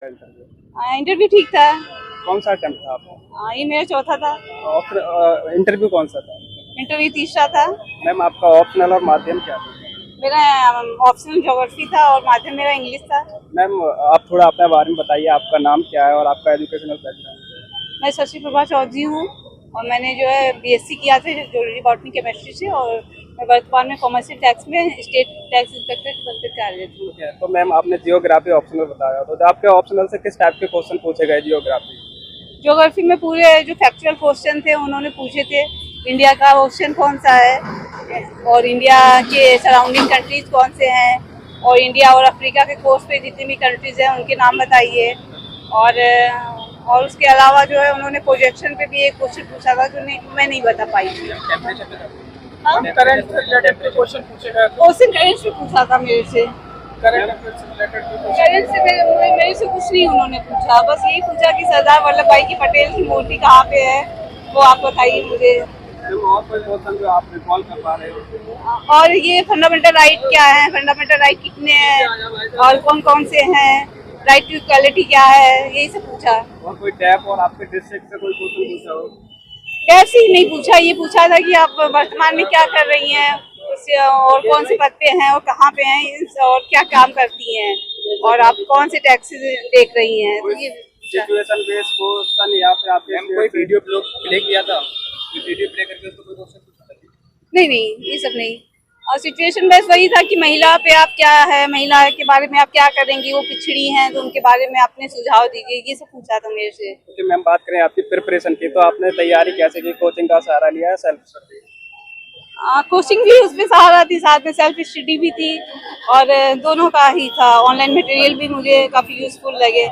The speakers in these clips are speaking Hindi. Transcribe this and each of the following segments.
इंटरव्यू ठीक था। कौन सा अटेम्प्ट था आपका? ये मेरा चौथा था। इंटरव्यू कौन सा था? इंटरव्यू तीसरा था। मैम आपका ऑप्शनल और माध्यम क्या था? मेरा ऑप्शनल ज्योग्राफी था और माध्यम मेरा इंग्लिश था। मैम आप थोड़ा अपने बारे में बताइए, आपका नाम क्या है और आपका एजुकेशनल बैकग्राउंड? मैं शशि प्रभा चौधरी हूँ और मैंने जो है बीएससी किया था जोलॉजी बॉटनी केमिस्ट्री से और मैं वर्तमान में कॉमर्शियल टैक्स में स्टेट टैक्स इंस्पेक्टर के पद पर कार्यरत हूँ। ठीक है, तो मैम आपने जियोग्राफी ऑप्शनल बताया, तो आपके ऑप्शनल से किस टाइप के क्वेश्चन पूछे गए जियोग्राफी? ज्योग्राफी में पूरे जो फैक्चुअल क्वेश्चन थे उन्होंने पूछे थे। इंडिया का ओशन कौन सा है और इंडिया के सराउंडिंग कंट्रीज कौन से हैं और इंडिया और अफ्रीका के कोस्ट पे जितनी भी कंट्रीज हैं उनके नाम बताइए। और उसके अलावा जो है उन्होंने प्रोजेक्शन पे भी एक क्वेश्चन पूछा था जो मैं नहीं बता पाई थी। करंट से रिलेटेड क्वेश्चन पूछे गए? क्वेश्चन करंट से पूछा था मेरे से। करंट से मेरे से कुछ नहीं उन्होंने पूछा, बस यही पूछा कि सरदार वल्लभ भाई की पटेल की मूर्ति कहाँ पे है वो आप बताइए मुझे। और कोई क्वेश्चन जो आप रिकॉल कर पा रहे हो? और ये फंडामेंटल राइट क्या है, फंडामेंटल राइट कितने हैं और कौन कौन से हैं, राइट टू इक्वालिटी क्या है, यही सब पूछा। और कोई टैप और आपके डिस्ट्रिक्ट से कोई क्वेश्चन पूछा हो? कैसे ही नहीं पूछा, ये पूछा था कि आप वर्तमान में क्या कर रही हैं और कौन से पद पे हैं और कहाँ पे हैं और क्या काम करती हैं और आप कौन से टैक्सेस देख रही हैं। तो ये सिचुएशन बेस्ड क्वेश्चन या फिर आपने कोई वीडियो प्ले किया था? वीडियो प्ले करके उसको कोई क्वेश्चन पूछा था? नहीं ये सब नहीं। और सिचुएशन बेस वही था कि महिला पे आप क्या है, महिला के बारे में आप क्या करेंगी, वो पिछड़ी हैं तो उनके बारे में आपने सुझाव दीजिए, ये सब पूछा था मेरे से। तो मैम बात करें आपकी प्रिपरेशन की, तो आपने तैयारी कैसे की? कोचिंग का सहारा लिया है, सेल्फ स्टडी? कोचिंग भी उसमें सहारा थी, साथ में सेल्फ स्टडी भी थी और दोनों का ही था। ऑनलाइन मटेरियल भी मुझे काफी यूजफुल लगे,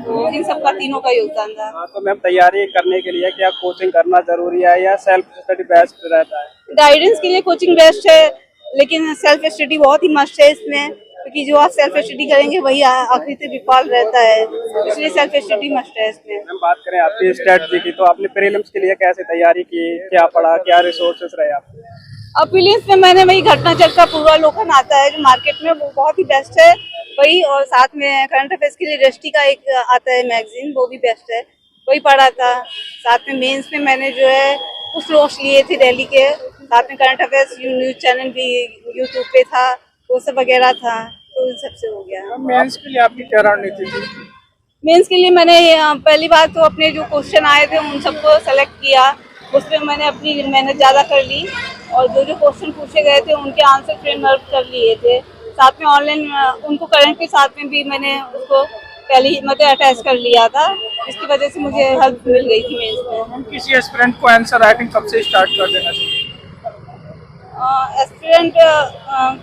तो इन सब का तीनों का योगदान था। हाँ, तो मैम तैयारी करने के लिए क्या कोचिंग करना जरूरी है या सेल्फ स्टडी बेस्ट रहता है? गाइडेंस के लिए कोचिंग बेस्ट है, लेकिन सेल्फ स्टडी बहुत ही मस्ट है इसमें, क्योंकि जो आप सेल्फ स्टडी करेंगे वही आखिरी तक विफल रहता है, इसलिए सेल्फ स्टडी मस्ट है इसमें। मैम बात करें आपकी स्ट्रेटजी की, तो आपने प्रीलिम्स के लिए कैसे तैयारी की, क्या पढ़ा, क्या रिसोर्सेस रहे आपके? अब प्रीलिम्स में मैंने वही घटना चक्र का पूर्वालोकन आता है जो मार्केट में, वो बहुत ही बेस्ट है वही, और साथ में करंट अफेयर्स के लिए दृष्टि का एक आता है मैगजीन, वो भी बेस्ट है, वही पढ़ा था। साथ में मेंस में मैंने जो है कुछ नोट्स लिए थे दिल्ली के, साथ में करंट अफेयर्स न्यूज चैनल भी यूट्यूब पे था, वो सब वगैरह था, तो इन सबसे हो गया। मेंस के लिए आपकी क्या रणनीति थी? मेंस के लिए मैंने पहली बार तो अपने जो क्वेश्चन आए थे उन सबको सेलेक्ट किया, उसमें मैंने अपनी मेहनत ज़्यादा कर ली और जो क्वेश्चन पूछे गए थे उनके आंसर फ्रेमवर्क कर लिए थे। साथ में ऑनलाइन उनको करंट के साथ में भी मैंने उसको पहले मतलब अटैच कर लिया था, जिसकी वजह से मुझे हेल्प मिल गई थी मेंस में। किसी एस्पिरेंट को आंसर राइटिंग कब से स्टार्ट कर देना चाहिए? एस्पिरेंट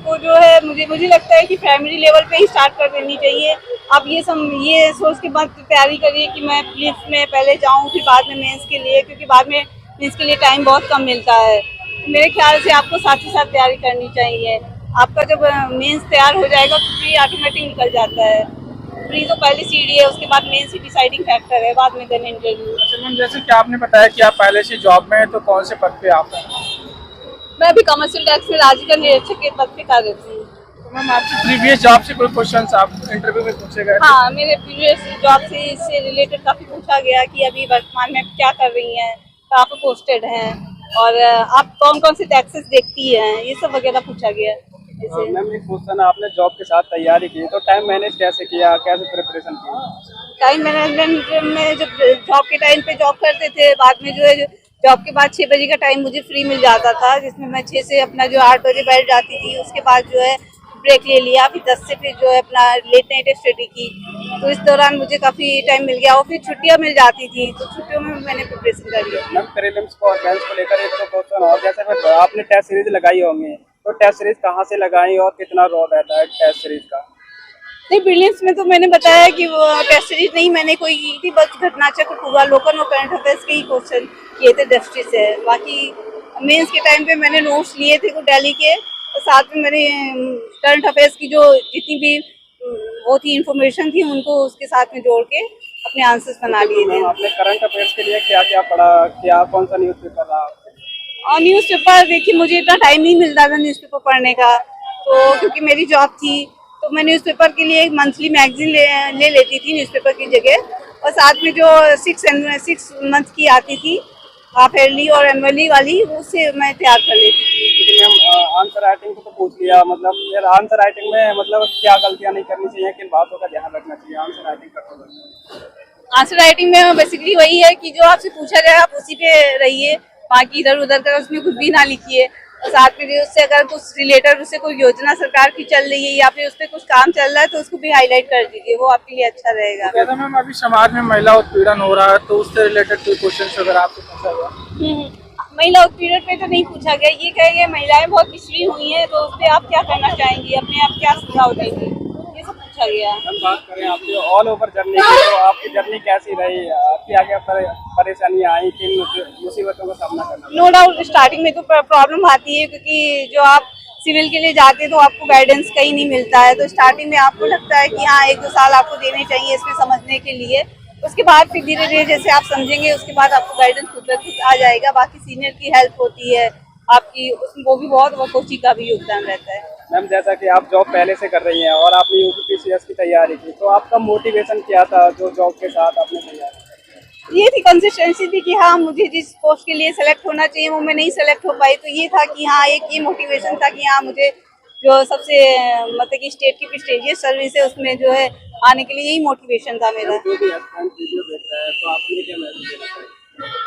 को जो है मुझे लगता है कि प्राइमरी लेवल पे ही स्टार्ट कर देनी चाहिए। आप ये सोच के बाद तैयारी करिए कि मैं प्रीलिम्स में पहले जाऊं फिर बाद में मेंस के लिए, क्योंकि बाद में मेंस के लिए टाइम बहुत कम मिलता है। मेरे ख्याल से आपको साथ ही साथ तैयारी करनी चाहिए। आपका जब मेंस तैयार हो जाएगा तो प्री ऑटोमेटिक निकल जाता है। प्री तो पहली सीढ़ी है, उसके बाद मेंस ही डिसाइडिंग फैक्टर है, बाद में देन इंटरव्यू। अच्छा मैम, जैसे कि आपने बताया कि आप पहले से जॉब में हैं, तो कौन से पद पे आप हैं? मैं अभी कमर्शियल टैक्स में राज्य का निरीक्षक के पद पे कार्यरत हूँ। तो मैम आपकी प्रीवियस जॉब से कोई क्वेश्चंस आप इंटरव्यू में पूछे गए? हाँ, मेरे प्रीवियस जॉब से इससे रिलेटेड काफी पूछा गया कि अभी वर्तमान में क्या कर रही हैं, कहाँ पे पोस्टेड हैं और आप कौन कौन से टैक्सेस देखती हैं, ये सब वगैरह पूछा गया। मैम एक क्वेश्चन, आपने जॉब के साथ तैयारी की तो टाइम मैनेज कैसे किया, कैसे प्रिपरेशन की? टाइम मैनेजमेंट में जब जॉब के टाइम पे जॉब करते थे, बाद में जो है जॉब के बाद 6 बजे का टाइम मुझे फ्री मिल जाता था, जिसमें मैं 6 से अपना जो 8 बजे बैठ जाती थी। उसके बाद जो है ब्रेक ले लिया, फिर 10 से फिर जो है अपना लेट नाइट स्टडी की, तो इस दौरान मुझे काफ़ी टाइम मिल गया और फिर छुट्टियां मिल जाती थी, तो छुट्टियों में मैंने प्रिपरेशन कर लिया। मैम प्रीलिम्स को और मेंस को लेकर एक दो क्वेश्चन और, जैसे फिर आपने टेस्ट सीरीज लगाई होंगी, तो टेस्ट सीरीज कहाँ से लगाई और कितना रॉ रहता है टेस्ट सीरीज का? नहीं, प्रीलिम्स में तो मैंने बताया कि वो टेस्ट सीरीज नहीं मैंने कोई की थी, बस घटना चक्र पूर्वालोकन और करंट अफेयर्स के ही क्वेश्चन किए थे दृष्टि से। बाकी मेंस के टाइम पे मैंने नोट्स लिए थे दिल्ली के, और साथ में मैंने करंट अफेयर्स की जो जितनी भी वो थी इन्फॉर्मेशन थी उनको उसके साथ में जोड़ के अपने आंसर्स बना लिए थे। आपने करंट अफेयर्स के लिए क्या क्या पढ़ा, क्या कौन सा न्यूज पेपर रहा? और न्यूज़पेपर देखिए मुझे इतना टाइम नहीं मिलता था न्यूज़पेपर पढ़ने का, तो क्योंकि मेरी जॉब थी तो मैं न्यूज़पेपर के लिए एक मंथली मैगजीन ले लेती थी न्यूज़पेपर की जगह, और साथ में जो 6 मंथ की आती थी हाफ ईयरली और एनुअली वाली, उससे मैं तैयार कर लेती थी। लेकिन मैम आंसर राइटिंग को तो पूछ लिया, मतलब फिर आंसर राइटिंग में मतलब क्या गलतियां नहीं करनी चाहिए, किन बातों का ध्यान रखना चाहिए आंसर राइटिंग करते वक्त? आंसर राइटिंग में बेसिकली वही है कि जो आपसे पूछा जाए आप उसी पे रहिए, बाकी इधर उधर का उसमें कुछ भी ना लिखिए। और साथ में जो उससे अगर कुछ रिलेटेड उससे कोई योजना सरकार की चल रही है या फिर उस पर कुछ काम चल रहा है तो उसको भी हाईलाइट कर दीजिए, वो आपके लिए अच्छा रहेगा। कहते हैं मैम अभी समाज में महिला उत्पीड़न हो रहा है, तो उससे रिलेटेड कोई क्वेश्चन अगर आपको पूछा हुआ? महिला उत्पीड़न पे तो नहीं पूछा गया, ये कहेंगे महिलाएं बहुत पिछड़ी हुई हैं तो उस पर आप क्या करना चाहेंगी, अपने आप क्या सुझाव देंगी, ये सब पूछा गया। हम बात करें आपकी ऑल ओवर जर्नी की, तो आपकी जर्नी कैसी रही, आपकी आगे परेशानियां आई, किन मुसीबतों का सामना करना? नो डाउट स्टार्टिंग में तो प्रॉब्लम आती है, क्योंकि जो आप सिविल के लिए जाते हैं तो आपको गाइडेंस कहीं नहीं मिलता है, तो स्टार्टिंग में आपको लगता है कि हाँ 1-2 साल आपको देने चाहिए इसमें समझने के लिए। उसके बाद फिर धीरे धीरे जैसे आप समझेंगे उसके बाद आपको गाइडेंस खुद ब खुद आ जाएगा। बाकी सीनियर की हेल्प होती है आपकी, उसमें वो भी बहुत, वो कोचिंग का भी योगदान रहता है। मैम जैसा कि आप जॉब पहले से कर रही हैं और आपने यूपीपीसीएस की तैयारी की, तो आपका मोटिवेशन क्या था जो जॉब के साथ आपने तैयारी? ये थी कंसिस्टेंसी थी कि हाँ मुझे जिस पोस्ट के लिए सेलेक्ट होना चाहिए वो मैं नहीं सेलेक्ट हो पाई, तो ये था कि हाँ एक ये मोटिवेशन था कि हाँ मुझे जो सबसे मतलब कि स्टेट की प्रेस्टीजियस सर्विस है उसमें जो है आने के लिए, यही मोटिवेशन था मेरा। जो भी एस्पिरेंट वीडियो देख रहा है तो आपने क्या मैसेज देना चाहिए?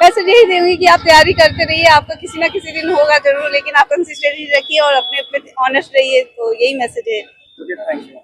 वैसे यही देंगे कि आप तैयारी करते रहिए, आपका किसी ना किसी दिन होगा जरूर, लेकिन आप कंसिस्टेंसी रखिए और अपने पे ऑनेस्ट रहिए, तो यही मैसेज है। Thank you.